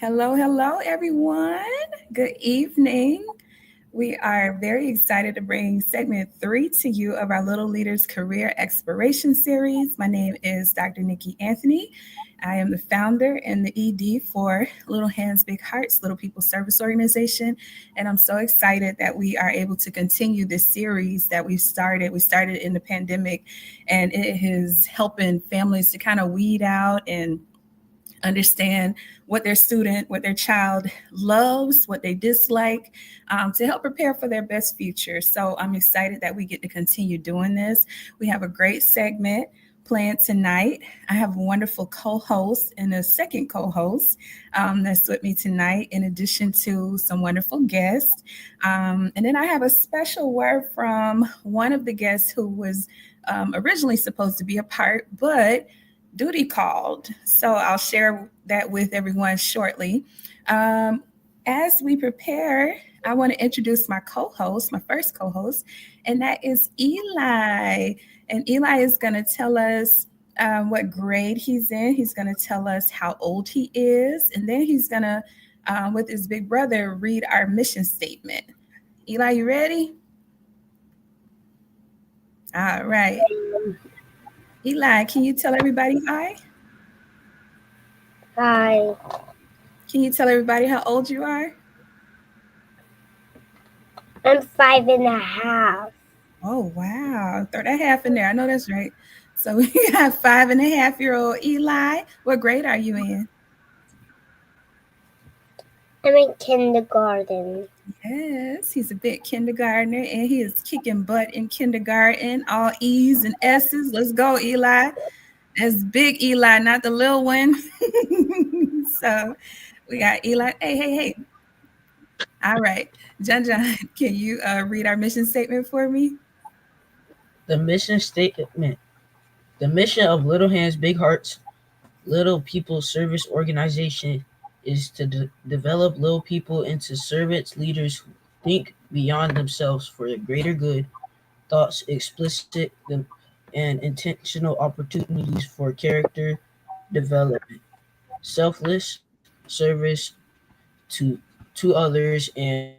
Hello, hello, everyone. Good evening. We are very excited to bring segment 3 to you of our Little Leaders Career Exploration Series. My name is Dr. Nikki Anthony. I am the founder and the ED for Little Hands, Big Hearts, Little People Service Organization. And I'm so excited that we are able to continue this series that we started. We started in the pandemic, and it is helping families to kind of weed out and understand what their student, what their child loves, what they dislike, to help prepare for their best future. So I'm excited that we get to continue doing this. We have a great segment planned tonight. I have a wonderful co-host and a second co-host that's with me tonight, in addition to some wonderful guests. And then I have a special word from one of the guests who was originally supposed to be a part, but duty called. So I'll share that with everyone shortly. As we prepare, I want to introduce my co-host, my first co-host, and that is Eli. And Eli is going to tell us what grade he's in. He's going to tell us how old he is. And then he's going to, with his big brother, read our mission statement. Eli, you ready? All right. Eli, can you tell everybody hi? Hi. Can you tell everybody how old you are? I'm 5.5. Oh, wow. Throw that half in there. I know that's right. So we got 5.5-year-old Eli. What grade are you in? I'm in kindergarten. Yes, he's a big kindergartner, and he is kicking butt in kindergarten. All E's and S's. Let's go, Eli. That's big Eli, not the little one. So we got Eli. Hey. All right. John, can you read our mission statement for me? The mission statement. The mission of Little Hands, Big Hearts, Little People Service Organization is to develop little people into servants, leaders who think beyond themselves for the greater good, thoughts explicit, and intentional opportunities for character development, selfless service to others, and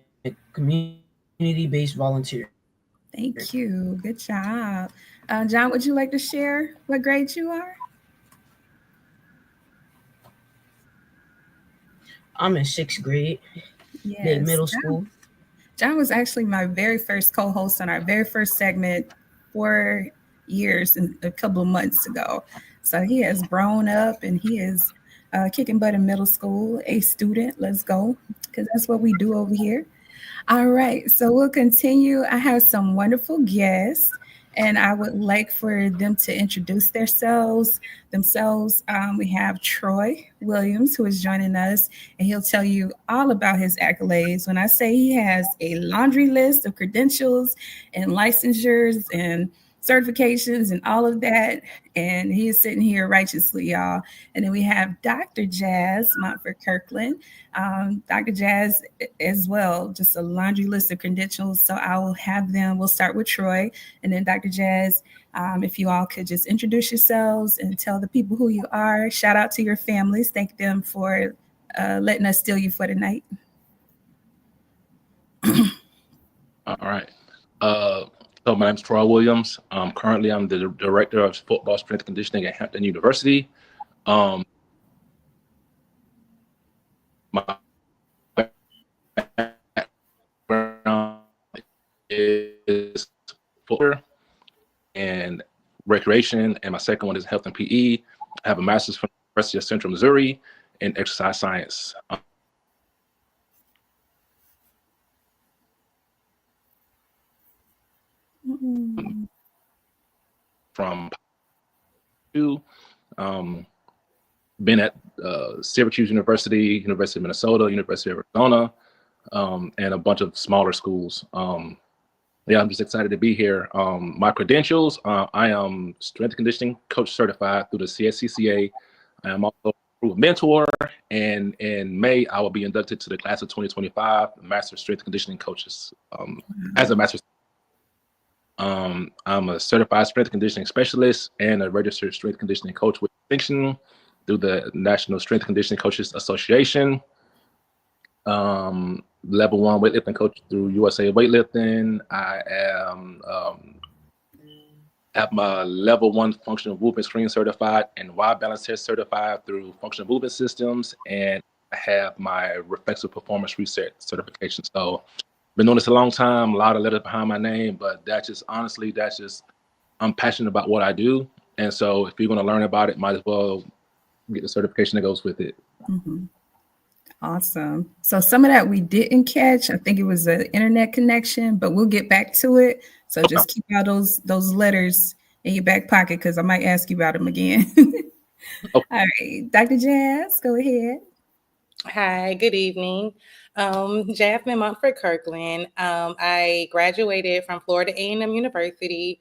community-based volunteering. Thank you. Good job. John, would you like to share what grade you are? I'm in 6th grade, Yes. middle school. John was actually my very first co-host on our very first segment 4 years and a couple of months ago. So he has grown up, and he is kicking butt in middle school, a student. Let's go, because that's what we do over here. All right, so we'll continue. I have some wonderful guests, and I would like for them to introduce themselves. We have Troy Williams, who is joining us, and he'll tell you all about his accolades. When I say he has a laundry list of credentials and licensures and certifications and all of that, and he is sitting here righteously, y'all. And then we have Dr. Jazz Montfort Kirkland. Dr. Jazz as well, just a laundry list of credentials. So I will have them. We'll start with Troy, and then Dr. Jazz. If you all could just introduce yourselves and tell the people who you are. Shout out to your families. Thank them for letting us steal you for the night. All right. So my name is Troy Williams. Currently, I'm the director of football strength conditioning at Hampton University. My background is football and recreation, and my second one is health and PE. I have a master's from the University of Central Missouri in exercise science. From been at Syracuse University, University of Minnesota, University of Arizona, and a bunch of smaller schools. Yeah, I'm just excited to be here. My credentials, I am strength and conditioning coach certified through the CSCCA. I am also a mentor, and in May, I will be inducted to the class of 2025 Master Strength and Conditioning Coaches as a master. I'm a certified strength and conditioning specialist and a registered strength conditioning coach with distinction through the National Strength and Conditioning Coaches Association. Level 1 weightlifting coach through USA Weightlifting. I am have my level 1 functional movement screen certified and wide balance test certified through Functional Movement Systems, and I have my reflexive performance reset certification. So been doing this a long time, a lot of letters behind my name, but that's just I'm passionate about what I do. And so if you're going to learn about it, might as well get the certification that goes with it. Mm-hmm. Awesome. So some of that we didn't catch. I think it was an internet connection, but we'll get back to it. So just keep all those letters in your back pocket because I might ask you about them again. Okay. All right, Dr. Jazz, go ahead. Hi, good evening. Jasmine Montford Kirkland. I graduated from Florida A&M University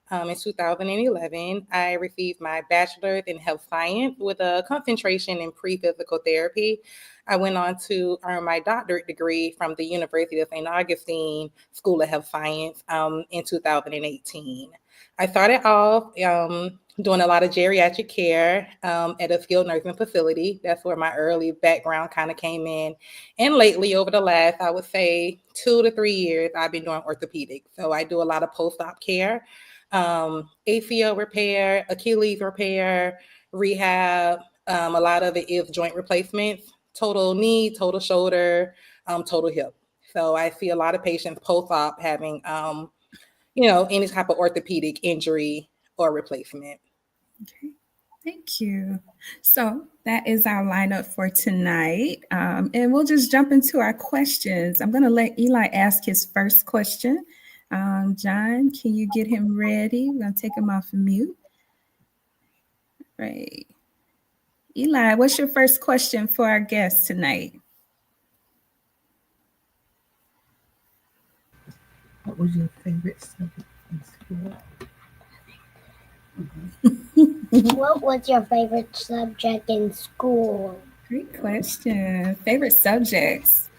in 2011. I received my bachelor's in health science with a concentration in pre-physical therapy. I went on to earn my doctorate degree from the University of St. Augustine School of Health Science in 2018. I started off doing a lot of geriatric care at a skilled nursing facility. That's where my early background kind of came in. And lately, over the last, I would say 2 to 3 years, I've been doing orthopedics. So I do a lot of post-op care, ACL repair, Achilles repair, rehab. A lot of it is joint replacements, total knee, total shoulder, total hip. So I see a lot of patients post-op having, any type of orthopedic injury or replacement. Okay, thank you. So that is our lineup for tonight. And we'll just jump into our questions. I'm going to let Eli ask his first question. John, can you get him ready? We're going to take him off of mute. Right. Eli, what's your first question for our guest tonight? What was your favorite subject in school? What was your favorite subject in school? Great question. Favorite subjects?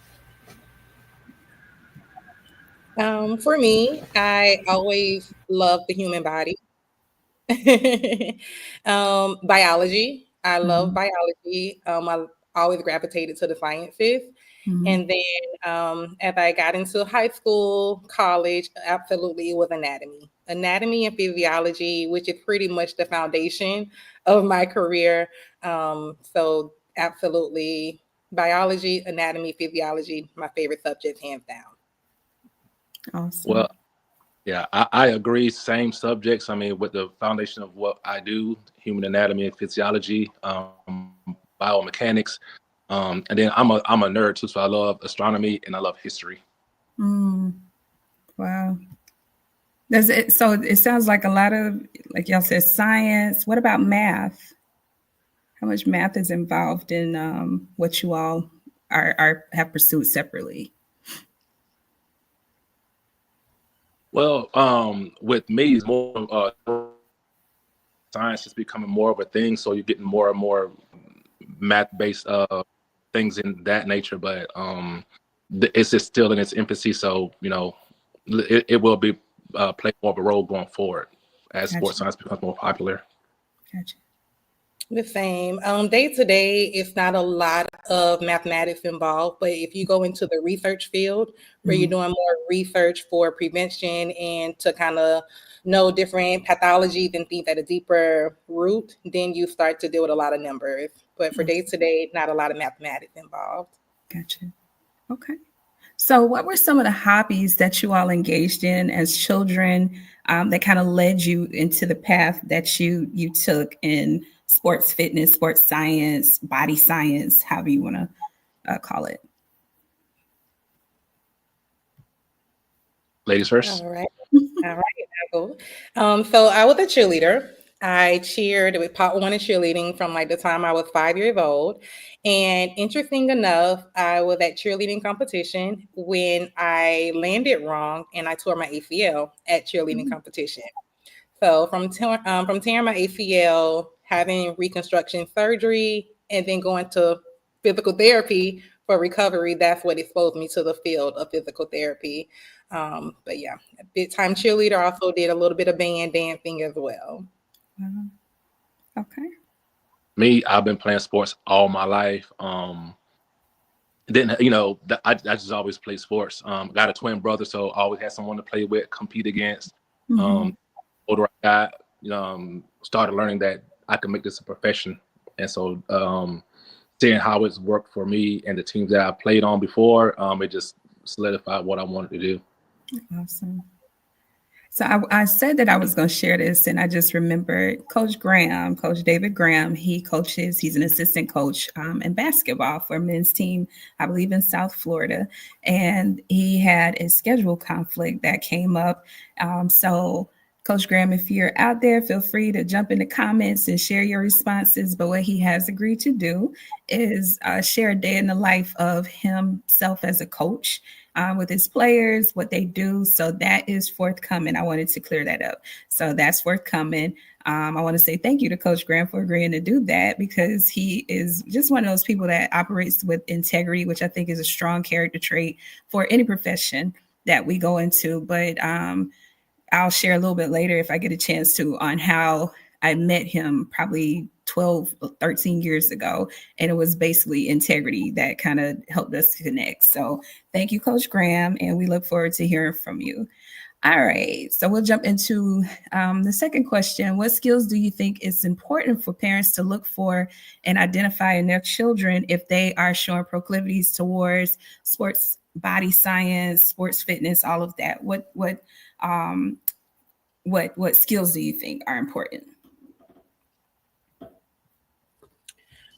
For me, I always loved the human body. Biology. I love biology. I always gravitated to the sciences. Mhm. And then as I got into high school, college, absolutely it was anatomy. Anatomy and physiology, which is pretty much the foundation of my career. So absolutely biology, anatomy, physiology, my favorite subjects, hands down. Awesome. Well, yeah, I agree. Same subjects. I mean, with the foundation of what I do, human anatomy and physiology, biomechanics, and then I'm a nerd too, so I love astronomy and I love history. Wow. So it sounds like a lot of, like y'all said, science. What about math? How much math is involved in what you all have pursued separately? Well, with me, it's more science is becoming more of a thing, so you're getting more and more math-based things in that nature. But it's just still in its infancy, so it will be play more of a role going forward as sports science becomes more popular. Gotcha. The same. Day to day, it's not a lot of mathematics involved, but if you go into the research field where you're doing more research for prevention and to kind of know different pathologies and things at a deeper root, then you start to deal with a lot of numbers. But for day to day, not a lot of mathematics involved. Gotcha. Okay. So what were some of the hobbies that you all engaged in as children that kind of led you into the path that you took in sports fitness, sports science, body science, however you want to call it? Ladies first. All right. Cool. So I was a cheerleader. I cheered with Pop One and cheerleading from like the time I was 5 years old. And interesting enough, I was at cheerleading competition when I landed wrong and I tore my ACL at cheerleading competition. So from tearing my ACL, having reconstruction surgery, and then going to physical therapy for recovery, that's what exposed me to the field of physical therapy. But yeah, a big time cheerleader, also did a little bit of band dancing as well. Okay. Me, I've been playing sports all my life. then, I just always play sports. Got a twin brother, so I always had someone to play with, compete against. Mhm. Older I got, started learning that I could make this a profession. And so seeing how it's worked for me and the teams that I played on before, it just solidified what I wanted to do. Awesome. So I said that I was going to share this, and I just remembered Coach Graham, Coach David Graham. He's an assistant coach in basketball for a men's team, I believe in South Florida. And he had a schedule conflict that came up. So Coach Graham, if you're out there, feel free to jump in the comments and share your responses. But what he has agreed to do is share a day in the life of himself as a coach with his players, what they do. So that is forthcoming. I wanted to clear that up. So that's forthcoming. I want to say thank you to Coach Graham for agreeing to do that, because he is just one of those people that operates with integrity, which I think is a strong character trait for any profession that we go into. But I'll share a little bit later if I get a chance to on how I met him probably 12, 13 years ago. And it was basically integrity that kind of helped us connect. So thank you, Coach Graham. And we look forward to hearing from you. All right. So we'll jump into the second question. What skills do you think is important for parents to look for and identify in their children if they are showing proclivities towards sports, body science, sports fitness, all of that? What skills do you think are important?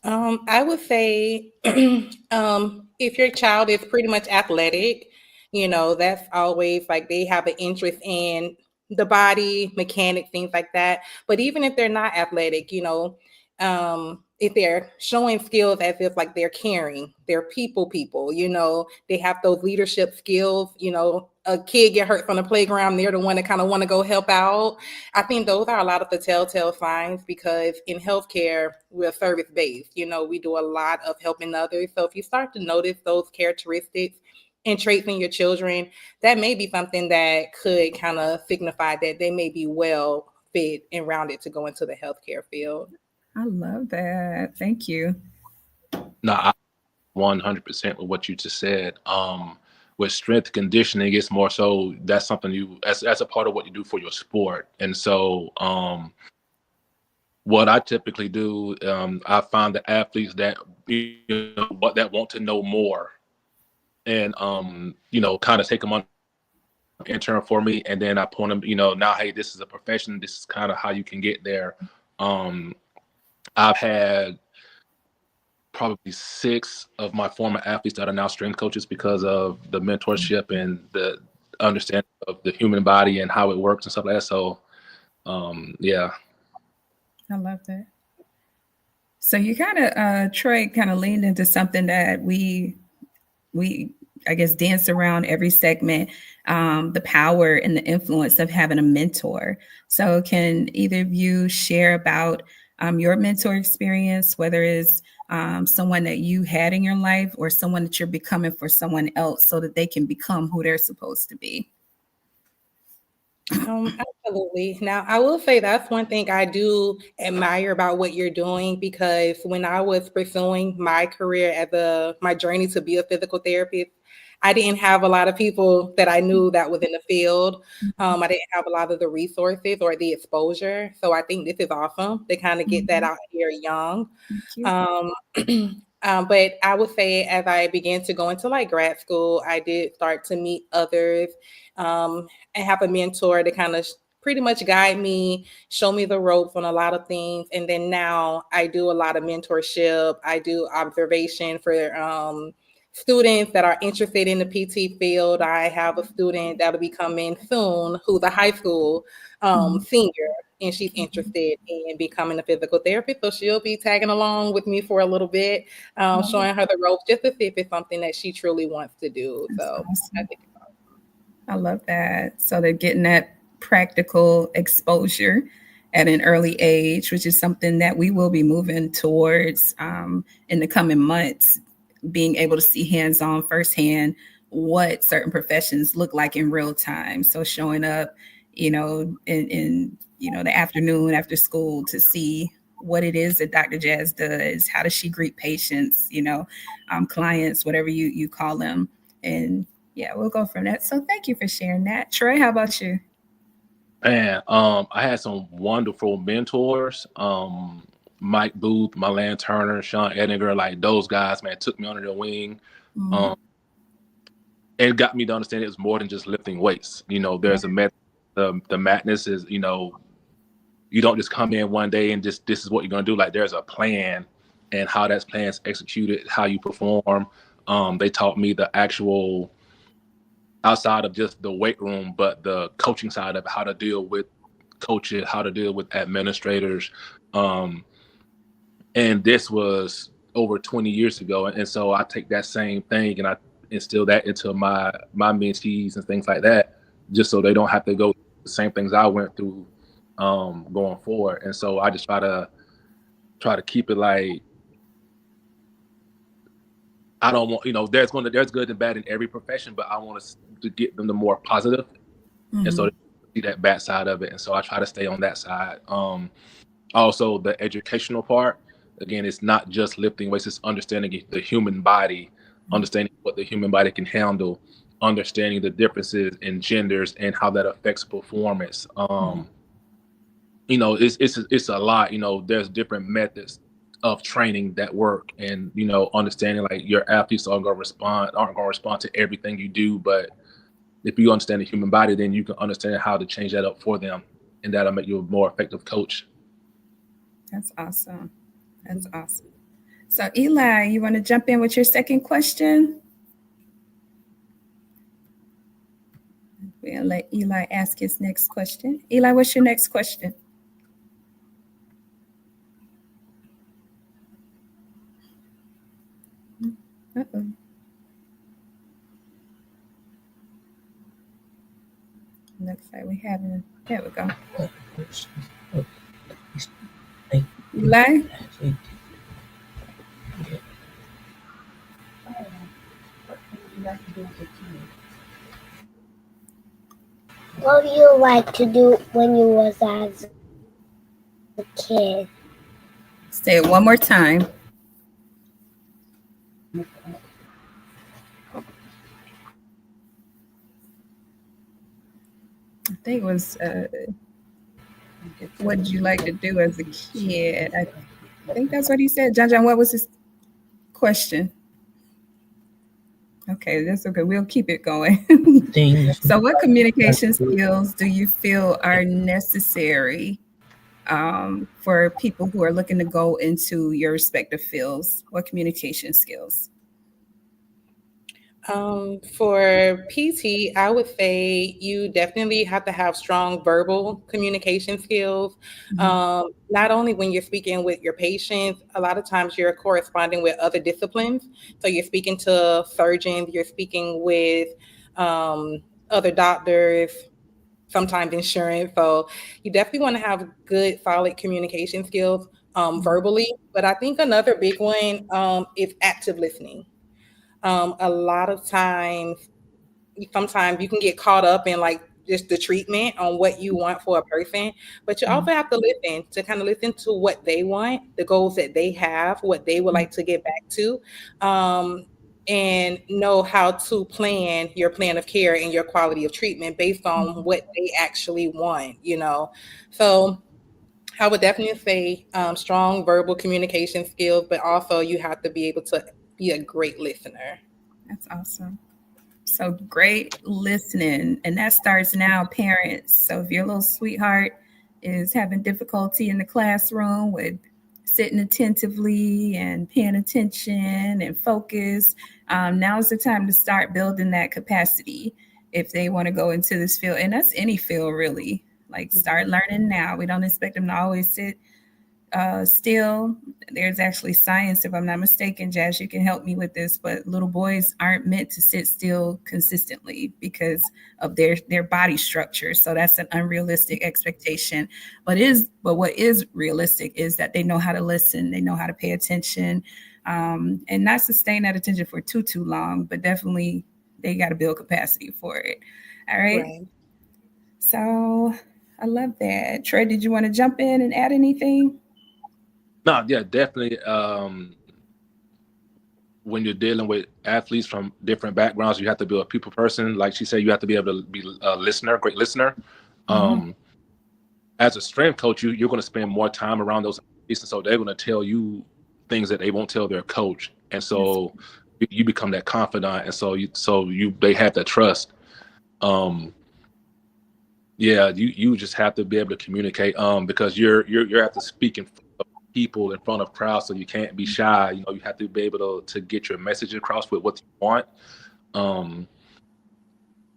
I would say if your child is pretty much athletic, that's always like they have an interest in the body, mechanics, things like that. But even if they're not athletic, if they're showing skills as if like they're caring, they're people, they have those leadership skills, a kid get hurt from the playground, they're the one that kind of want to go help out. I think those are a lot of the telltale signs, because in healthcare, we're service-based. We do a lot of helping others. So if you start to notice those characteristics and traits in your children, that may be something that could kind of signify that they may be well fit and rounded to go into the healthcare field. I love that. Thank you. No, I 100% with what you just said. With strength conditioning, it's more so that's something you as a part of what you do for your sport. And so what I typically do, I find the athletes that that want to know more, and kind of take them on intern for me, and then I point them, now, hey, this is a profession, this is kind of how you can get there. I've had probably 6 of my former athletes that are now strength coaches because of the mentorship and the understanding of the human body and how it works and stuff like that. So, yeah. I love that. So you kind of, Troy, kind of leaned into something that we, I guess, dance around every segment, the power and the influence of having a mentor. So can either of you share about your mentor experience, whether it's someone that you had in your life or someone that you're becoming for someone else so that they can become who they're supposed to be? Absolutely. Now, I will say that's one thing I do admire about what you're doing, because when I was pursuing my career my journey to be a physical therapist, I didn't have a lot of people that I knew that was in the field. I didn't have a lot of the resources or the exposure. So I think this is awesome to kind of get that out here young. But I would say as I began to go into like grad school, I did start to meet others and have a mentor to kind of pretty much guide me, show me the ropes on a lot of things. And then now I do a lot of mentorship. I do observation for students that are interested in the PT field. I have a student that'll be coming soon who's a high school senior, and she's interested in becoming a physical therapist. So she'll be tagging along with me for a little bit, showing her the ropes just to see if it's something that she truly wants to do. So I think it's awesome. I love that. So they're getting that practical exposure at an early age, which is something that we will be moving towards in the coming months, being able to see hands-on firsthand what certain professions look like in real time. So showing up, in the afternoon after school to see what it is that Dr. Jazz does. How does she greet patients, clients, whatever you call them. And yeah, we'll go from that. So thank you for sharing that. Troy, how about you? Man, I had some wonderful mentors. Mike Booth, Milan Turner, Sean Edinger, like those guys, man, took me under their wing. And got me to understand it was more than just lifting weights. There's a method. The madness is, you don't just come in one day and just, this is what you're going to do. Like there's a plan, and how that plan's executed, how you perform. They taught me the actual, outside of just the weight room, but the coaching side of how to deal with coaches, how to deal with administrators. And this was over 20 years ago. And so I take that same thing and I instill that into my mentees and things like that, just so they don't have to go through the same things I went through going forward. And so I just try to keep it like, I don't want, there's good and bad in every profession, but I want to get them the more positive. And so they see that bad side of it. And so I try to stay on that side. Also the educational part, again, it's not just lifting weights, it's understanding the human body, understanding what the human body can handle, understanding the differences in genders and how that affects performance. It's a lot. There's different methods of training that work, and understanding like your athletes aren't going to respond to everything you do, but if you understand the human body, then you can understand how to change that up for them, and that'll make you a more effective coach. That's awesome. So Eli, you want to jump in with your second question? We'll let Eli ask his next question. Eli, what's your next question? Uh-oh. Looks like we haven't. There we go. Eli? What do you like to do when you was as a kid? Say it one more time. I think it was, what did you like to do as a kid? I think that's what he said. John, what was his question? Okay, that's okay. We'll keep it going. So what communication skills do you feel are necessary for people who are looking to go into your respective fields? What communication skills? For PT, I would say you definitely have to have strong verbal communication skills. Not only when you're speaking with your patients, a lot of times you're corresponding with other disciplines. So you're speaking to surgeons, you're speaking with other doctors, sometimes insurance. So you definitely want to have good, solid communication skills verbally. But I think another big one is active listening. A lot of times, sometimes you can get caught up in like just the treatment on what you want for a person, but you also have to listen to what they want, the goals that they have, what they would like to get back to, and know how to plan your plan of care and your quality of treatment based on what they actually want, So I would definitely say strong verbal communication skills, but also you have to be able to be a great listener. That's awesome. So great listening. And that starts now, parents. So if your little sweetheart is having difficulty in the classroom with sitting attentively and paying attention and focus, now's the time to start building that capacity if they want to go into this field. And that's any field, really. Like start learning now. We don't expect them to always sit still. There's actually science, if I'm not mistaken, Jazz, you can help me with this, but little boys aren't meant to sit still consistently because of their body structure. So that's an unrealistic expectation. But what is realistic is that they know how to listen, they know how to pay attention, and not sustain that attention for too long, but definitely they got to build capacity for it. All right. So I love that. Troy, did you want to jump in and add anything? No, yeah, definitely. When you're dealing with athletes from different backgrounds, you have to be a people person. Like she said, you have to be able to be a listener, great listener. As a strength coach, you're going to spend more time around those athletes, and so they're going to tell you things that they won't tell their coach, and so you become that confidant, and so they have that trust. Yeah, you just have to be able to communicate because you're have to speak in front of people, in front of crowds, so you can't be shy. You know, you have to be able to get your message across with what you want.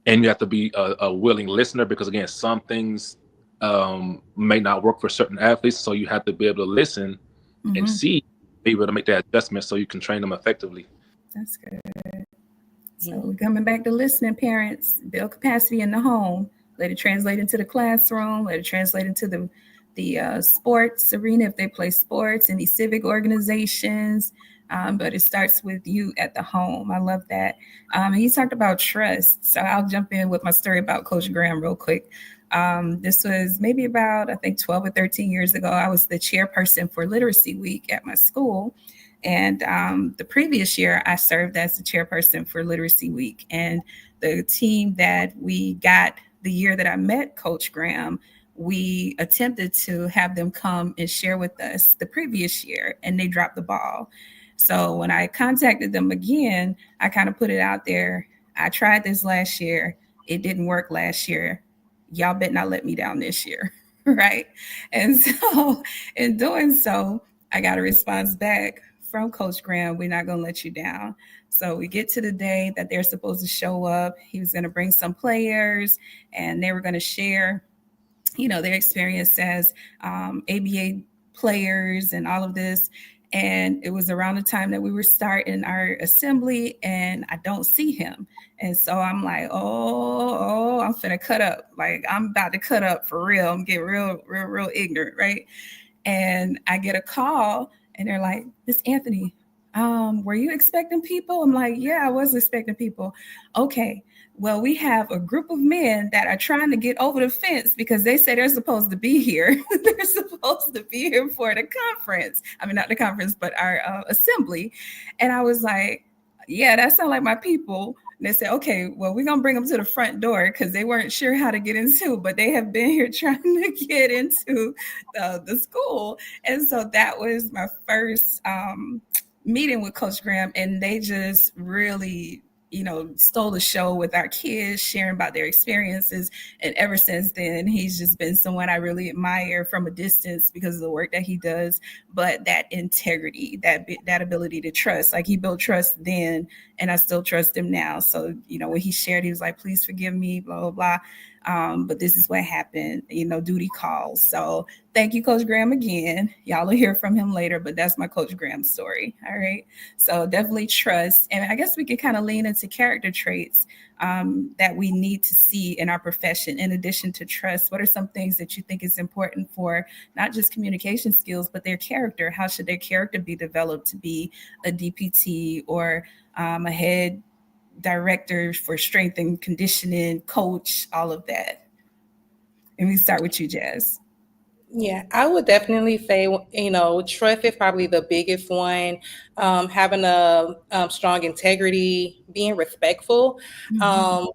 And you have to be a willing listener, because again, some things may not work for certain athletes, so you have to be able to listen and see, be able to make that adjustment so you can train them effectively. That's good. So we're coming back to listening, parents. Build capacity in the home. Let it translate into the classroom. Let it translate into the sports arena if they play sports, any civic organizations. But it starts with you at the home. I love that. And you talked about trust. So I'll jump in with my story about Coach Graham real quick. This was maybe about, I think, 12 or 13 years ago. I was the chairperson for Literacy Week at my school. And the previous year, I served as the chairperson for Literacy Week. And the team that we got the year that I met Coach Graham, we attempted to have them come and share with us the previous year, and they dropped the ball. So when I contacted them again, I kind of put it out there. I tried this last year. It didn't work last year. Y'all better not let me down this year, right? And so in doing so, I got a response back from Coach Graham. We're not going to let you down. So we get to the day that they're supposed to show up. He was going to bring some players, and they were going to share, their experience as ABA players and all of this. And it was around the time that we were starting our assembly, and I don't see him. And so I'm like, oh, I'm finna cut up. Like, I'm about to cut up for real. I'm getting real ignorant, right? And I get a call, and they're like, Miss Anthony, were you expecting people? I'm like, yeah, I was expecting people. Okay, well, we have a group of men that are trying to get over the fence because they say they're supposed to be here. They're supposed to be here for the conference. I mean, not the conference, but our assembly. And I was like, yeah, that sounds like my people. And they said, okay, well, we're going to bring them to the front door because they weren't sure how to get into, but they have been here trying to get into the school. And so that was my first meeting with Coach Graham, and they just really, stole the show with our kids, sharing about their experiences. And ever since then, he's just been someone I really admire from a distance because of the work that he does. But that integrity, that ability to trust, like he built trust then, and I still trust him now. So, when he shared, he was like, please forgive me, blah, blah, blah. But this is what happened, duty calls. So thank you, Coach Graham, again. Y'all will hear from him later, but that's my Coach Graham story. All right. So definitely trust. And I guess we can kind of lean into character traits that we need to see in our profession. In addition to trust, what are some things that you think is important for not just communication skills, but their character? How should their character be developed to be a DPT or a head director for strength and conditioning, coach, all of that? And we start with you, Jazz. Yeah, I would definitely say, trust is probably the biggest one. Having a strong integrity, being respectful. And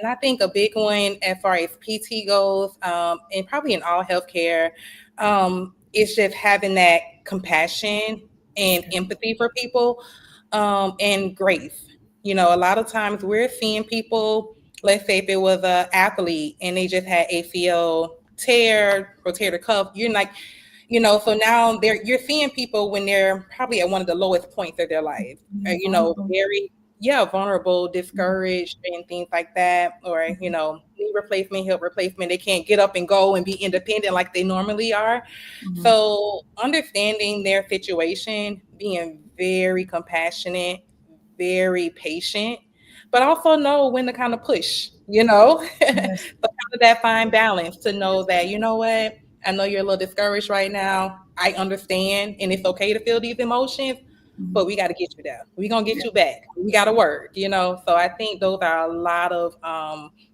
I think a big one as far as PT goes, and probably in all healthcare, is just having that compassion and empathy for people, and grace. A lot of times we're seeing people, let's say if it was an athlete and they just had ACL tear, rotator cuff, you're like, so now you're seeing people when they're probably at one of the lowest points of their life, very, vulnerable, discouraged and things like that, or, knee replacement, hip replacement, they can't get up and go and be independent like they normally are. So understanding their situation, being very compassionate, very patient, but also know when to kind of push, Yes. So kind of that fine balance to know that, what, I know you're a little discouraged right now. I understand, and it's okay to feel these emotions, but we got to get you there. We're going to get you back. We got to work, So I think those are a lot of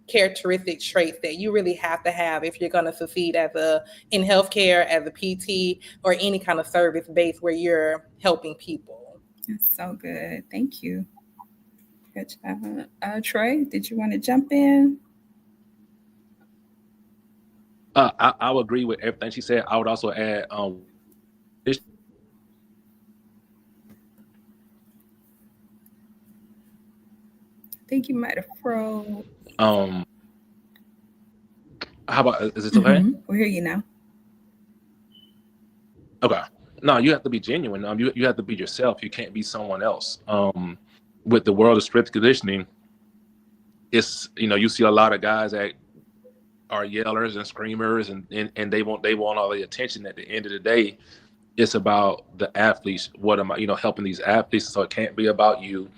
characteristic traits that you really have to have if you're going to succeed in healthcare, as a PT, or any kind of service base where you're helping people. That's so good. Thank you. Good job. Troy, did you want to jump in? I would agree with everything she said. I would also add, I think you might have froze. how about, is it okay? We hear you now. Okay. No, you have to be genuine. You have to be yourself. You can't be someone else. With the world of strength conditioning, it's, you see a lot of guys that are yellers and screamers, and they want all the attention. At the end of the day, it's about the athletes. What am I, helping these athletes? So it can't be about you.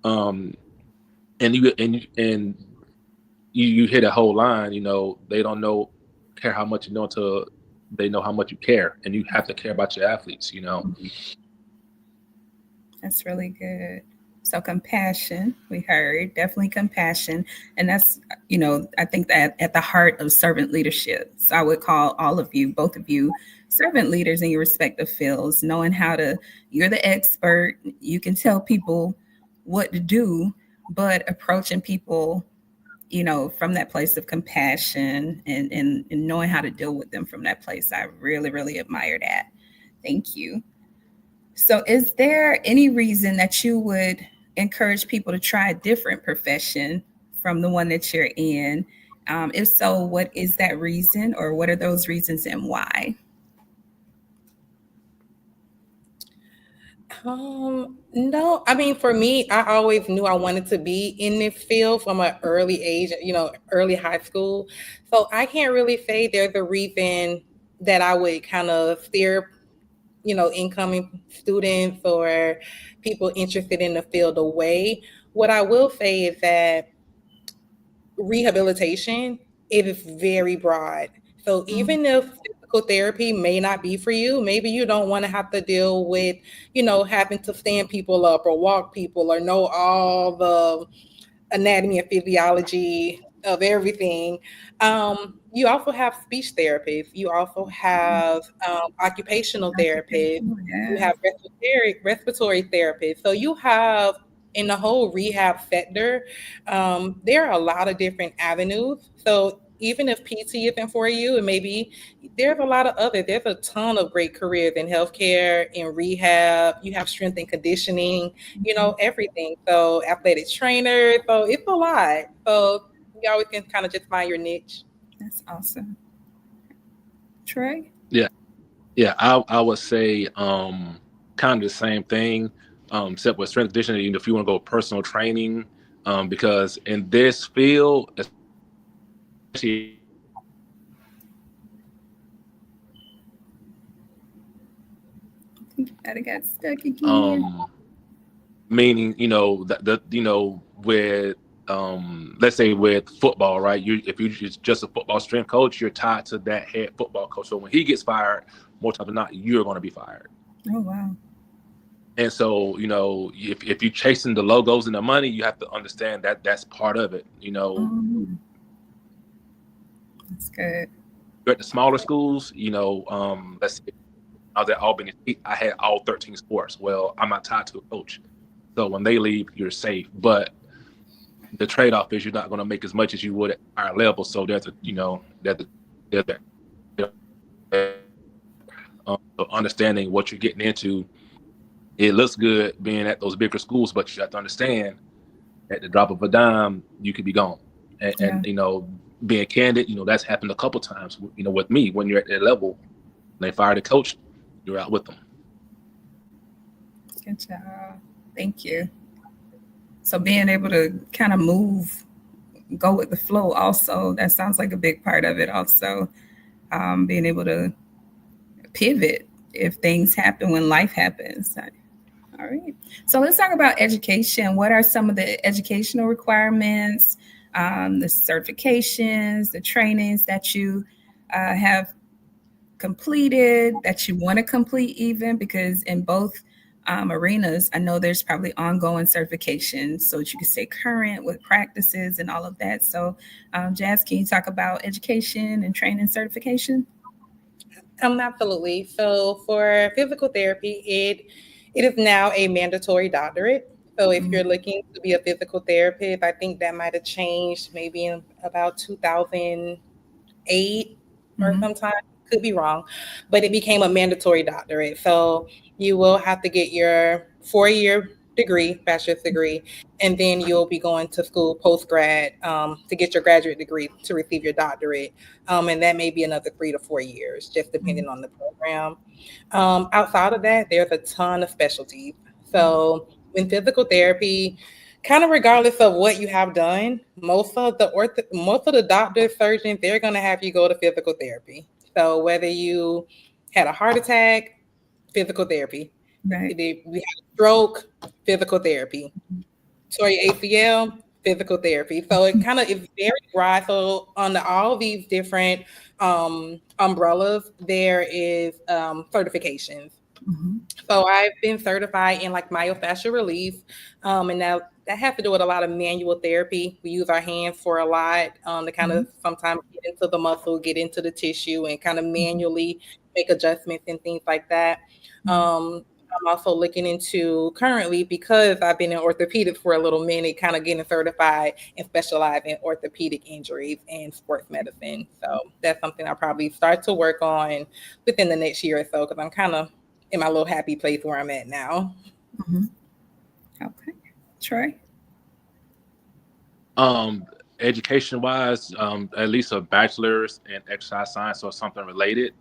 And you hit a whole line. They don't care how much you know until they know how much you care, and you have to care about your athletes. That's really good. So compassion, we heard, definitely compassion. And that's, I think that at the heart of servant leadership. So I would call all of you, both of you, servant leaders in your respective fields, knowing you're the expert. You can tell people what to do, but approaching people, from that place of compassion and knowing how to deal with them from that place. I really, really admire that. Thank you. So is there any reason that you would encourage people to try a different profession from the one that you're in? If so, what is that reason, or what are those reasons and why? No, I mean, for me, I always knew I wanted to be in this field from an early age, early high school. So I can't really say there's a reason that I would kind of steer, incoming students or people interested in the field away. What I will say is that rehabilitation, it is very broad. So even if physical therapy may not be for you, maybe you don't want to have to deal with, having to stand people up or walk people or know all the anatomy and physiology of everything. You also have speech therapists. You also have occupational therapists. You have respiratory therapists. So you have, in the whole rehab sector, there are a lot of different avenues. So even if PT isn't for you, and maybe there's a ton of great careers in healthcare, in rehab. You have strength and conditioning, everything. So athletic trainers. So it's a lot. So you always can kind of just find your niche. That's awesome. Troy? Yeah, I would say kind of the same thing, except with strength conditioning, if you want to go personal training, because in this field, especially, I got stuck again. Meaning, with let's say with football, right? If you're just a football strength coach, you're tied to that head football coach. So when he gets fired, more times than not, you're going to be fired. Oh, wow. And so, if you're chasing the logos and the money, you have to understand that that's part of it, That's good. You're at the smaller schools, let's say I was at Albany, I had all 13 sports. Well, I'm not tied to a coach. So when they leave, you're safe. But the trade-off is you're not going to make as much as you would at higher level. So there's understanding what you're getting into. It looks good being at those bigger schools, but you have to understand at the drop of a dime, you could be gone. And being candid, that's happened a couple times, with me. When you're at that level, when they fire the coach, you're out with them. Good job. Thank you. So being able to kind of go with the flow also, that sounds like a big part of it also. Being able to pivot if things happen when life happens. All right. So let's talk about education. What are some of the educational requirements, the certifications, the trainings that you have completed, that you want to complete even? Because in both arenas, I know there's probably ongoing certifications so that you can stay current with practices and all of that. So, Jazz, can you talk about education and training certification? Absolutely. So for physical therapy, it is now a mandatory doctorate. So if you're looking to be a physical therapist, I think that might have changed maybe in about 2008 or Mhm. sometime. Could be wrong, but it became a mandatory doctorate. So you will have to get your 4-year degree, bachelor's degree, and then you'll be going to school post grad to get your graduate degree to receive your doctorate. And that may be another 3 to 4 years, just depending on the program. Outside of that, there's a ton of specialties. So in physical therapy, kind of regardless of what you have done, most of the doctors, surgeons, they're going to have you go to physical therapy. So whether you had a heart attack, physical therapy. Right. We had a stroke, physical therapy. Tore your ACL, physical therapy. So it kind of is very broad. So under all these different umbrellas, there is certifications. Mhm. So I've been certified in like myofascial release, and now that has to do with a lot of manual therapy. We use our hands for a lot to kind of sometimes get into the muscle, get into the tissue, and kind of manually make adjustments and things like that. I'm also looking into currently, because I've been in orthopedics for a little minute, kind of getting certified and specialize in orthopedic injuries and sports medicine. So that's something I'll probably start to work on within the next year or so, because I'm kind of in my little happy place where I'm at now. Okay. Troy? Education wise, at least a bachelor's in exercise science or something related.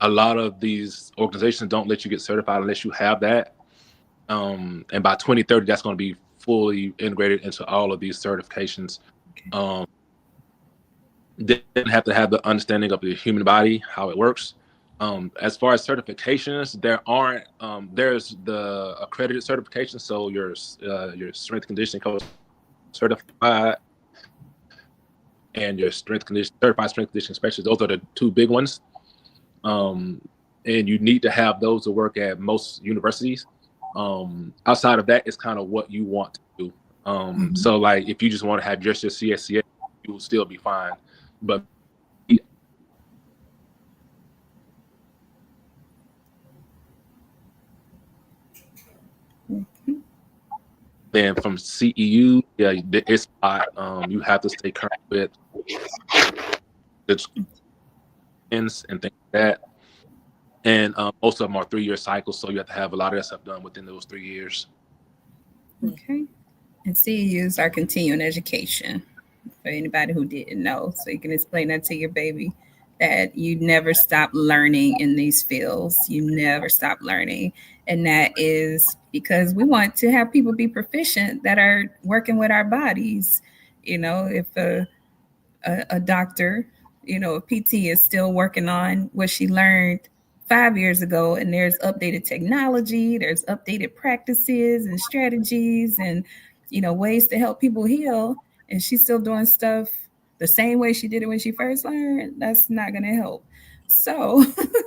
A lot of these organizations don't let you get certified unless you have that. And by 2030, that's going to be fully integrated into all of these certifications. Then have to have the understanding of the human body, how it works. As far as certifications, there aren't. There's the accredited certification, so your strength conditioning coach certified and your certified strength conditioning specialist. Those are the two big ones. And you need to have those to work at most universities. Outside of that, it's kind of what you want to do. So like if you just want to have just your CSCA, you will still be fine. But then from CEU, yeah, it's a lot. You have to stay current with the trends and things like that. And most of them are 3-year cycles, so you have to have a lot of that stuff done within those 3 years. Okay. And CEUs are continuing education for anybody who didn't know. So you can explain that to your baby that you never stop learning in these fields. You never stop learning. And that is because we want to have people be proficient that are working with our bodies. You know, if a doctor, you know, a PT is still working on what she learned 5 years ago, and there's updated technology, there's updated practices and strategies and, you know, ways to help people heal, and she's still doing stuff the same way she did it when she first learned, that's not going to help. So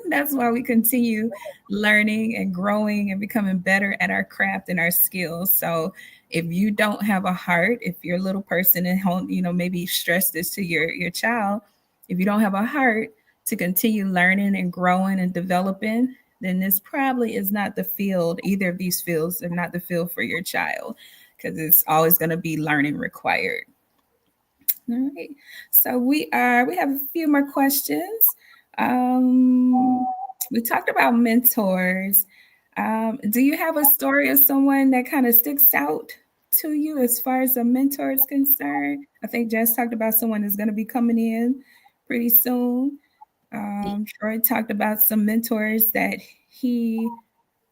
that's why we continue learning and growing and becoming better at our craft and our skills. So if you don't have a heart, if you're a little person at home, you know, maybe stress this to your child, if you don't have a heart to continue learning and growing and developing, then this probably is not the field. Either of these fields are not the field for your child, because it's always going to be learning required. All right. So we have a few more questions. We talked about mentors. Do you have a story of someone that kind of sticks out to you as far as a mentor is concerned? I think Jess talked about someone that's going to be coming in pretty soon. Troy talked about some mentors that he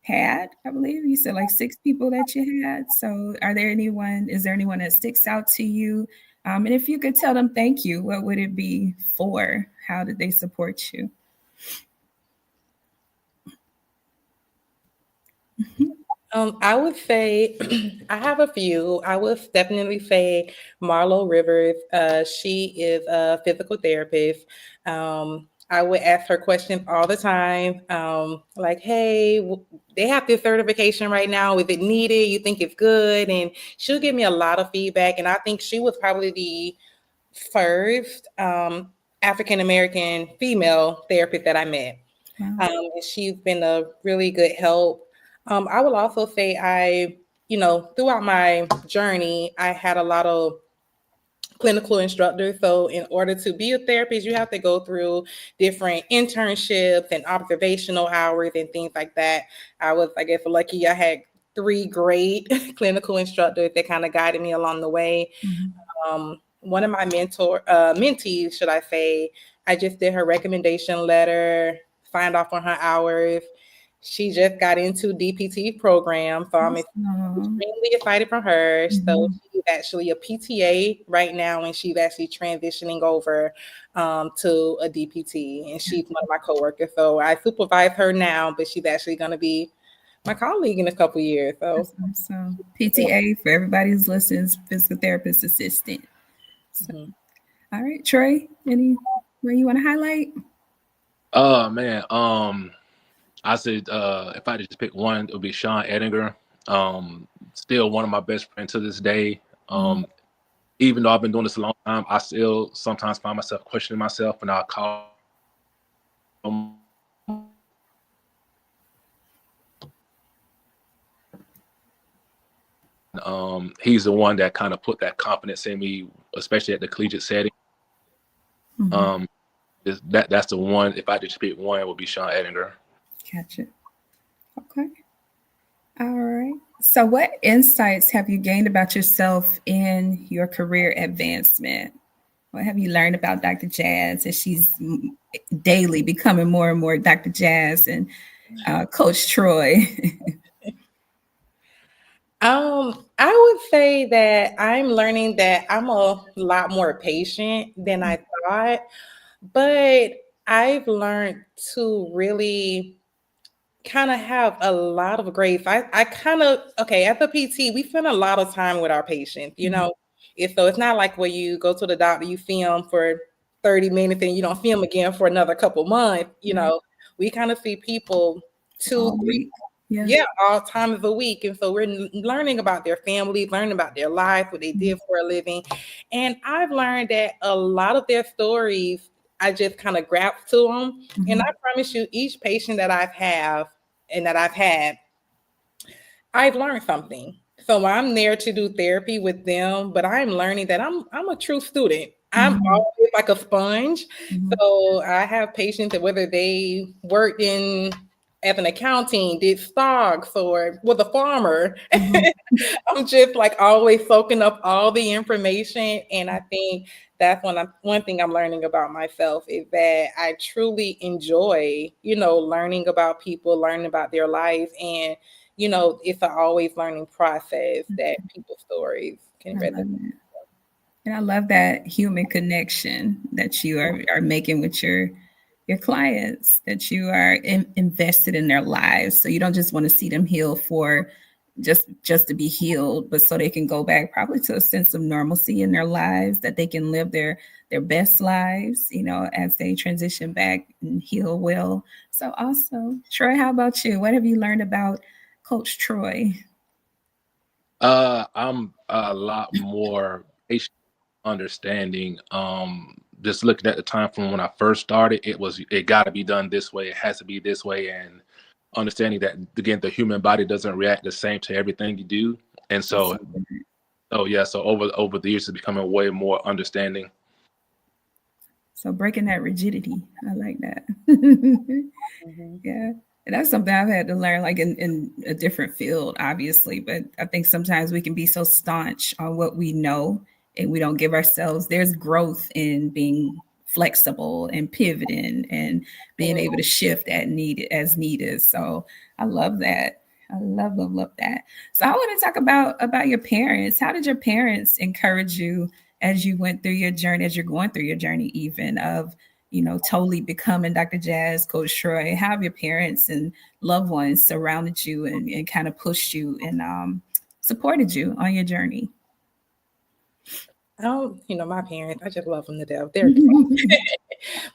had. I believe you said like 6 people that you had. So is there anyone that sticks out to you? And if you could tell them thank you, what would it be for? How did they support you? I would say I have a few. I would definitely say Marlo Rivers. She is a physical therapist. I would ask her questions all the time, like, "Hey, they have this certification right now. Is it needed? You think it's good?" And she'll give me a lot of feedback. And I think she was probably the first African American female therapist that I met. Wow. And she's been a really good help. I will also say throughout my journey, I had a lot of clinical instructors. So in order to be a therapist, you have to go through different internships and observational hours and things like that. I was, I guess, lucky. I had 3 great clinical instructors that kind of guided me along the way. One of my mentees, should I say, I just did her recommendation letter, signed off on her hours. She just got into DPT program, so I'm extremely excited for her. So she's actually a PTA right now, and she's actually transitioning over to a DPT, and she's one of my coworkers. So I supervise her now, but she's actually going to be my colleague in a couple years. So PTA, for everybody who's listening, is physical therapist assistant. So, all right, Troy, anywhere you want to highlight? Man, I said if I had to just pick one, it would be Sean Ettinger. Still one of my best friends to this day. Even though I've been doing this a long time, I still sometimes find myself questioning myself, and I'll call him. He's the one that kind of put that confidence in me, especially at the collegiate setting. That's the one. If I had to just pick one, it would be Sean Ettinger. Gotcha. Okay. All right. So what insights have you gained about yourself in your career advancement? What have you learned about Dr. Jazz as she's daily becoming more and more Dr. Jazz and Coach Troy? I would say that I'm learning that I'm a lot more patient than I thought, but I've learned to really kind of have a lot of grace. I kind of, at the PT, we spend a lot of time with our patients, so it's not like where you go to the doctor, you see them for 30 minutes and you don't see them again for another couple months. We kind of see people 2, 3, all times of the week. And so we're learning about their families, learning about their lives, what they did for a living. And I've learned that a lot of their stories, I just kind of grasp to them. And I promise you, each patient that I've had, I've learned something. So I'm there to do therapy with them, but I'm learning that I'm a true student. I'm always like a sponge. So I have patients that whether they worked as an accounting, did stocks, or was a farmer, I'm just like always soaking up all the information. And I think that's one thing I'm learning about myself is that I truly enjoy, learning about people, learning about their lives. And, it's an always learning process that people's stories can resonate. And I love that human connection that you are making with your clients, that you are invested in their lives. So you don't just want to see them heal for just to be healed, but so they can go back probably to a sense of normalcy in their lives, that they can live their best lives, as they transition back and heal well. So awesome. Troy, how about you? What have you learned about Coach Troy? I'm a lot more patient, understanding. Just looking at the time from when I first started, it got to be done this way. It has to be this way. And understanding that, again, the human body doesn't react the same to everything you do. And so over the years, it's becoming way more understanding. So breaking that rigidity, I like that. Yeah. And that's something I've had to learn, like in a different field, obviously. But I think sometimes we can be so staunch on what we know, and we don't give ourselves, there's growth in being flexible and pivoting and being able to shift as needed. So I love that. I love that. So I want to talk about your parents. How did your parents encourage you as you went through your journey, as you're going through your journey, even of, totally becoming Dr. Jazz, Coach Troy? How have your parents and loved ones surrounded you and kind of pushed you and supported you on your journey? My parents, I just love them to death. They're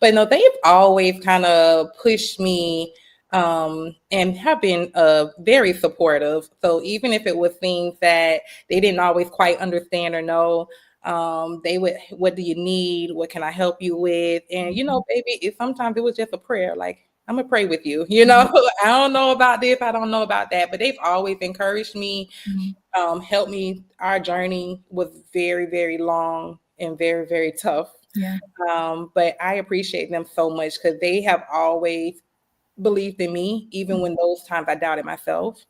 But no, they've always kind of pushed me and have been very supportive. So even if it was things that they didn't always quite understand or know, they would, what do you need? What can I help you with? And baby, sometimes it was just a prayer, like, I'm gonna pray with you. I don't know about this, I don't know about that, but they've always encouraged me, helped me. Our journey was very, very long and very, very tough. Yeah. But I appreciate them so much because they have always believed in me, even when those times I doubted myself.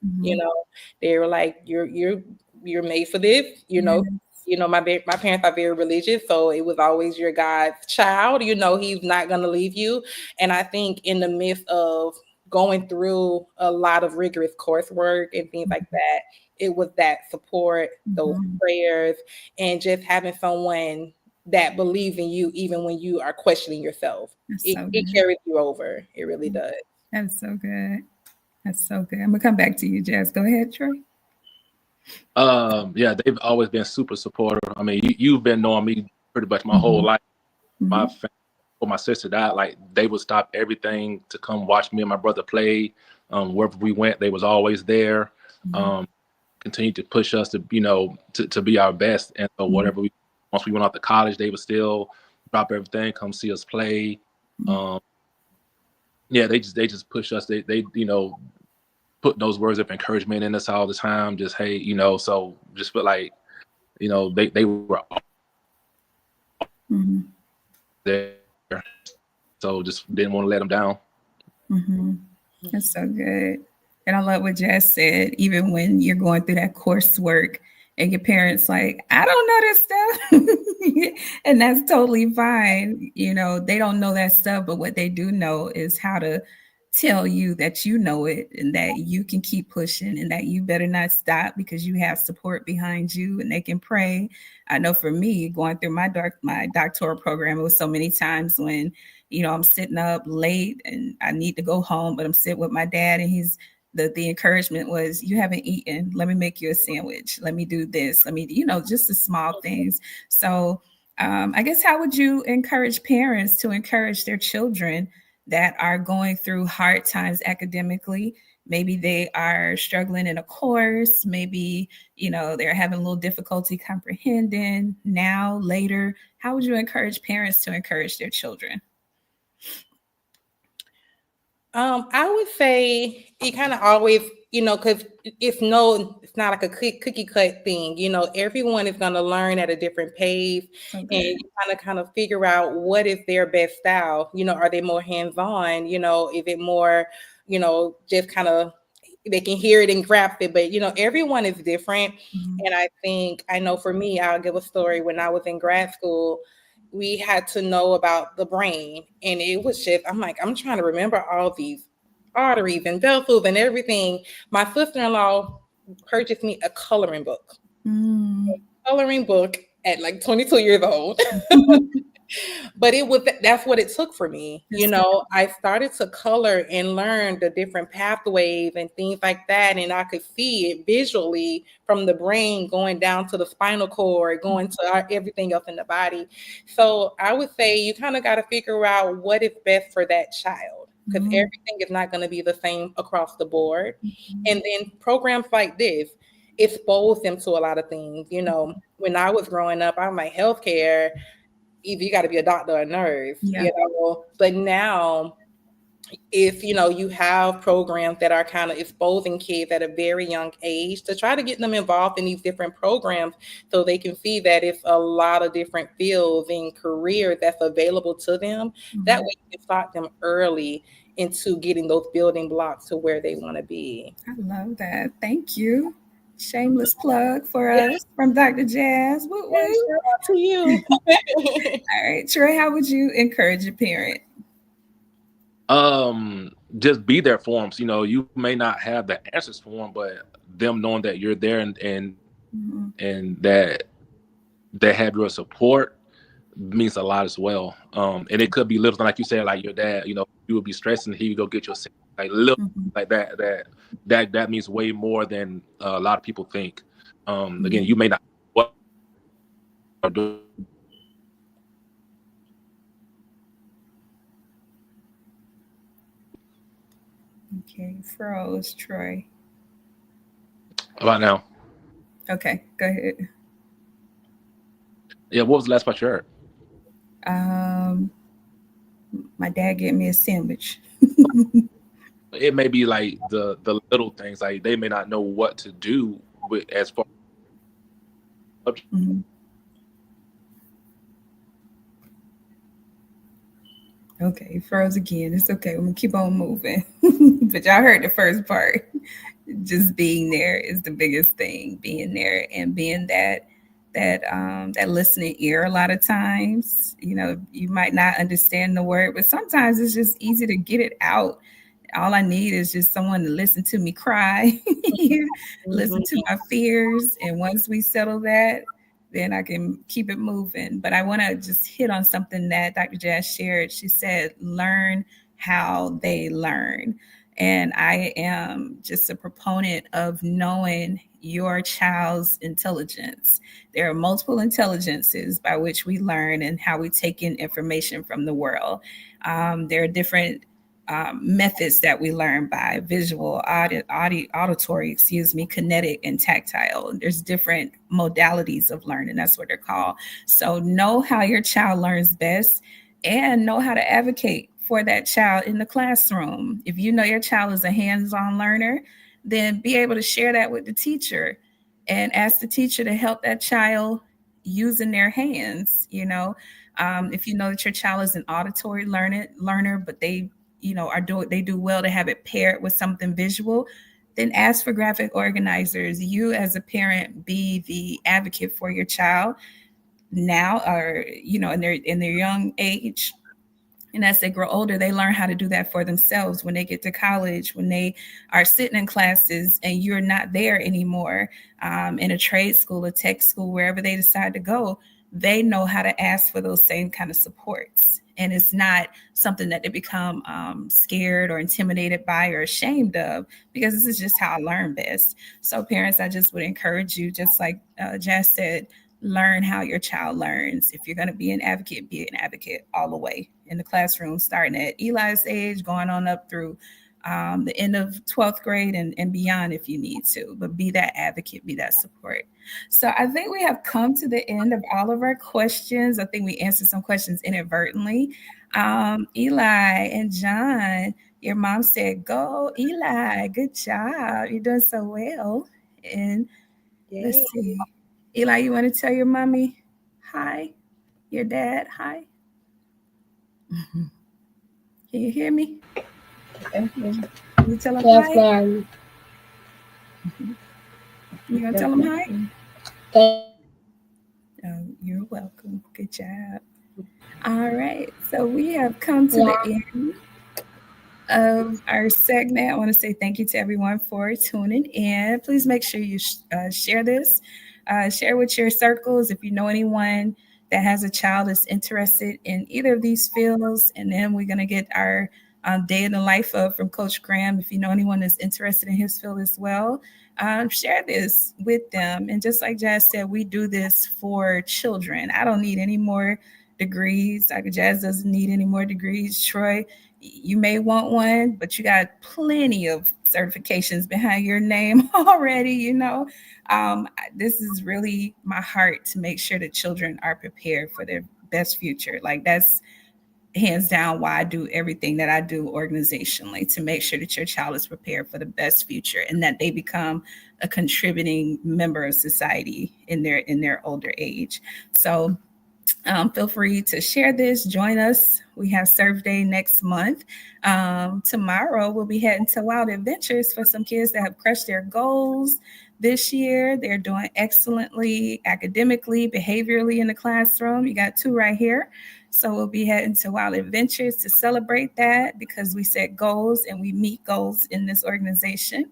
They were like, you're made for this. My parents are very religious, so it was always, your God's child. He's not gonna leave you. And I think in the midst of going through a lot of rigorous coursework and things like that, it was that support, those prayers, and just having someone that believes in you even when you are questioning yourself. It carries you over. It really does. That's so good. That's so good. I'm gonna come back to you, Jazz. Go ahead, Troy. Yeah, they've always been super supportive. I mean, you've been knowing me pretty much my whole life. My family, when my sister died, like, they would stop everything to come watch me and my brother play. Wherever we went, they was always there. Continue to push us to be our best. And so whatever once we went off to college, they would still drop everything, come see us play. Yeah, they just push us. They put those words of encouragement in us all the time. Just, hey, so just feel like, they were there. So just didn't want to let them down. That's so good. And I love what Jess said, even when you're going through that coursework and your parents like, I don't know this stuff. And that's totally fine. They don't know that stuff, but what they do know is how to tell you that you know it and that you can keep pushing and that you better not stop because you have support behind you and they can pray. I know for me, going through my doctoral program, it was so many times when, I'm sitting up late and I need to go home, but I'm sitting with my dad and the encouragement was, you haven't eaten. Let me make you a sandwich. Let me do this. Let me, just the small things. So I guess, how would you encourage parents to encourage their children that are going through hard times academically? Maybe they are struggling in a course. Maybe, they're having a little difficulty comprehending now, later. How would you encourage parents to encourage their children? I would say it kind of always, because it's not like a cookie cut thing. Everyone is going to learn at a different pace, and you kind of figure out what is their best style. Are they more hands-on? Is it more, just kind of, they can hear it and grasp it, but everyone is different. And I know for me, I'll give a story. When I was in grad school, we had to know about the brain, and it was just, I'm trying to remember all these arteries and vessels and everything. My sister-in-law purchased me a coloring book. At like 22 years old. But that's what it took for me. I started to color and learn the different pathways and things like that. And I could see it visually from the brain going down to the spinal cord, going to everything else in the body. So I would say you kind of got to figure out what is best for that child, because everything is not going to be the same across the board. And then programs like this expose them to a lot of things. When I was growing up, I'm like, healthcare, either you got to be a doctor or a nurse, but now if you have programs that are kind of exposing kids at a very young age to try to get them involved in these different programs so they can see that it's a lot of different fields and careers that's available to them. That way you can start them early into getting those building blocks to where they want to be. I love that. Thank you. Shameless plug for us from Dr. Jazz. Shout out to you. All right, Troy, how would you encourage a parent? Just be there for them. You may not have the answers for them, but them knowing that you're there and that they have your support means a lot as well. And it could be little, like you said, like your dad. You would be stressing, he would go get your like little like that means way more than a lot of people think. Again, you may not Okay, froze, Troy. How about now? Okay, go ahead. Yeah, what was the last part you heard? Um, my dad gave me a sandwich. It may be like the little things, like they may not know what to do with as far as Mhm. Okay, froze again. It's okay. I'm gonna keep on moving. But y'all heard the first part. Just being there is the biggest thing. Being there and being that listening ear. A lot of times, you might not understand the word, but sometimes it's just easy to get it out. All I need is just someone to listen to me cry, listen to my fears, and once we settle that, then I can keep it moving. But I want to just hit on something that Dr. Jazz shared. She said, learn how they learn. And I am just a proponent of knowing your child's intelligence. There are multiple intelligences by which we learn and how we take in information from the world. There are different methods that we learn by: visual, auditory, kinetic, and tactile. There's different modalities of learning. That's what they're called. So know how your child learns best and know how to advocate for that child in the classroom. If you know your child is a hands-on learner, then be able to share that with the teacher and ask the teacher to help that child using their hands. If you know that your child is an auditory learner, but they do well to have it paired with something visual, then ask for graphic organizers. You as a parent, be the advocate for your child now, or in their young age. And as they grow older, they learn how to do that for themselves. When they get to college, when they are sitting in classes and you're not there anymore, in a trade school, a tech school, wherever they decide to go, they know how to ask for those same kind of supports. And it's not something that they become scared or intimidated by or ashamed of, because this is just how I learn best. So parents, I just would encourage you, just like Jess said, learn how your child learns. If you're going to be an advocate, be an advocate all the way in the classroom, starting at Eli's age, going on up through the end of 12th grade and beyond if you need to. But be that advocate, be that support. So I think we have come to the end of all of our questions. I think we answered some questions inadvertently. Eli and John, your mom said, "Go, Eli. Good job. You're doing so well." And let's see. Eli, you want to tell your mommy hi? Your dad hi? Can you hear me? Can you tell him Yes, hi? ma'am. You gonna tell him hi? Thank Oh, you're welcome. Good job. All right. So we have come to the end of our segment. I want to say thank you to everyone for tuning in. Please make sure you share this. Share with your circles if you know anyone that has a child that's interested in either of these fields. And then we're going to get our day in the life of from Coach Graham. If you know anyone that's interested in his field as well, share this with them. And just like Jazz said, we do this for children. I don't need any more degrees. Like Jazz doesn't need any more degrees. Troy, you may want one, but you got plenty of certifications behind your name already. This is really my heart, to make sure that children are prepared for their best future. Like, that's hands down why I do everything that I do organizationally, to make sure that your child is prepared for the best future and that they become a contributing member of society in their older age. So feel free to share this. Join us. We have Serve Day next month. Tomorrow, we'll be heading to Wild Adventures for some kids that have crushed their goals this year. They're doing excellently academically, behaviorally in the classroom. You got 2 right here. So we'll be heading to Wild Adventures to celebrate that, because we set goals and we meet goals in this organization.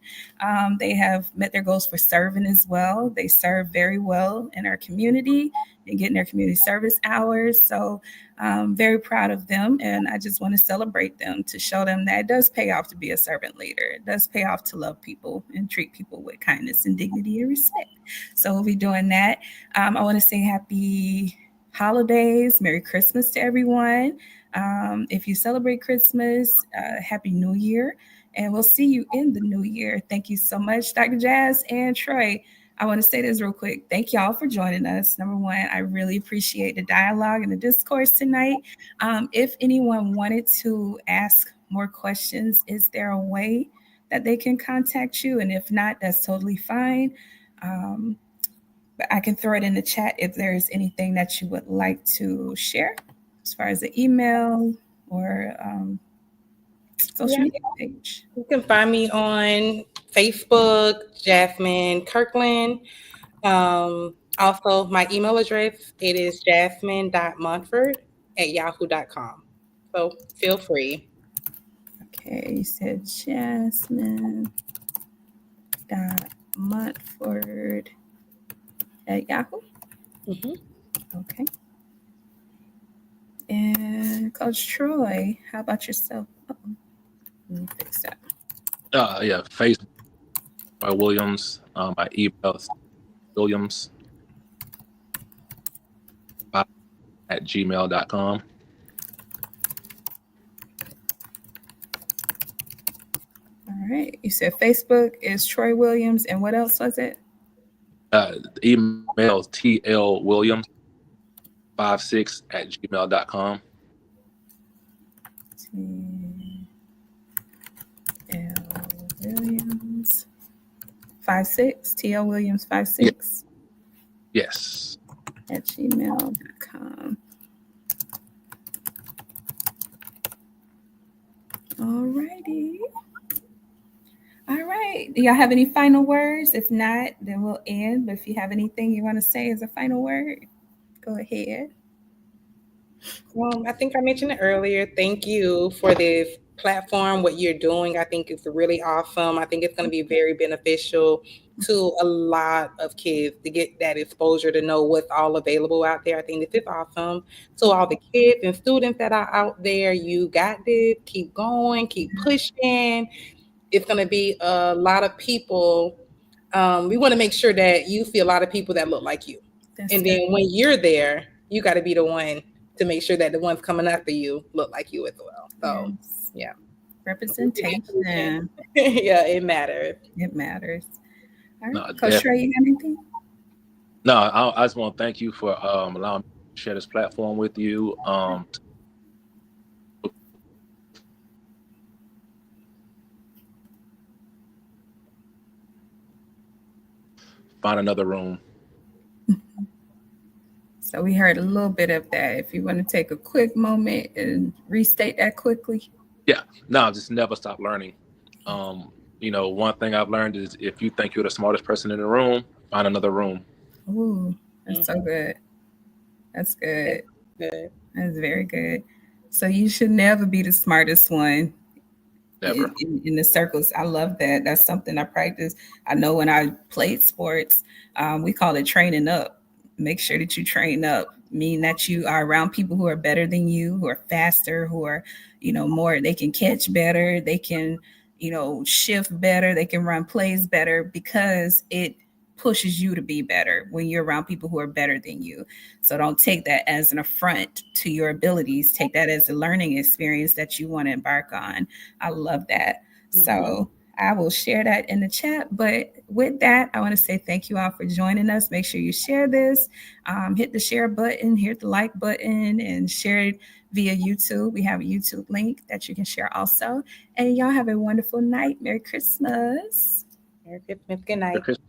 They have met their goals for serving as well. They serve very well in our community and getting their community service hours. So I'm very proud of them. And I just want to celebrate them, to show them that it does pay off to be a servant leader. It does pay off to love people and treat people with kindness and dignity and respect. So we'll be doing that. I want to say happy holidays, Merry Christmas to everyone. If you celebrate Christmas, Happy New Year. and we'll see you in the new year. Thank you so much, Dr. Jazz and Troy. I want to say this real quick. Thank y'all for joining us. Number one, I really appreciate the dialogue and the discourse tonight. If anyone wanted to ask more questions, is there a way that they can contact you? And if not, that's totally fine. But I can throw it in the chat if there's anything that you would like to share as far as the email or social media page. You can find me on Facebook, Jasmine Kirkland. Also, my email address, it is jasmine.montford@yahoo.com. So feel free. Okay, you said jasmine.montford@yahoo. Okay. And Coach Troy, how about yourself? Uh-oh. Let me fix that. Yeah, Facebook by Williams. My email is williams@gmail.com. All right. You said Facebook is Troy Williams, and what else was it? The email is tlwilliams56@gmail.com. Williams 56, TL Williams 56 Yes. at gmail.com. All righty. All right. Do y'all have any final words? If not, then we'll end. But if you have anything you want to say as a final word, go ahead. I think I mentioned it earlier. Thank you for this platform, what you're doing. I think it's really awesome. I think it's going to be very beneficial to a lot of kids to get that exposure, to know what's all available out there. I think this is awesome. So all the kids and students that are out there, you got this. Keep going, keep pushing. It's going to be a lot of people. We want to make sure that you see a lot of people that look like you. That's and then when you're there, you got to be the one to make sure that the ones coming after you look like you as well. So, yeah. Representation. Yeah, it matters. It matters. All right. No, Coach Trey, you got anything? No, I just want to thank you for allowing me to share this platform with you. Find another room. So we heard a little bit of that. If you want to take a quick moment and restate that quickly. Yeah, no, just never stop learning. One thing I've learned is if you think you're the smartest person in the room, find another room. Ooh, that's so good. That's good. Good. That's very good. So you should never be the smartest one. Never. In the circles. I love that. That's something I practice. I know when I played sports, we call it training up. Make sure that you train up, meaning that you are around people who are better than you, who are faster, who are, more, they can catch better, they can, shift better, they can run plays better, because it pushes you to be better when you're around people who are better than you. So don't take that as an affront to your abilities. Take that as a learning experience that you want to embark on. I love that. Mm-hmm. So I will share that in the chat. But with that, I want to say thank you all for joining us. Make sure you share this. Hit the share button, hit the like button, and share it via YouTube. We have a YouTube link that you can share also. And y'all have a wonderful night. Merry Christmas. Merry Christmas. Good night. Merry Christmas.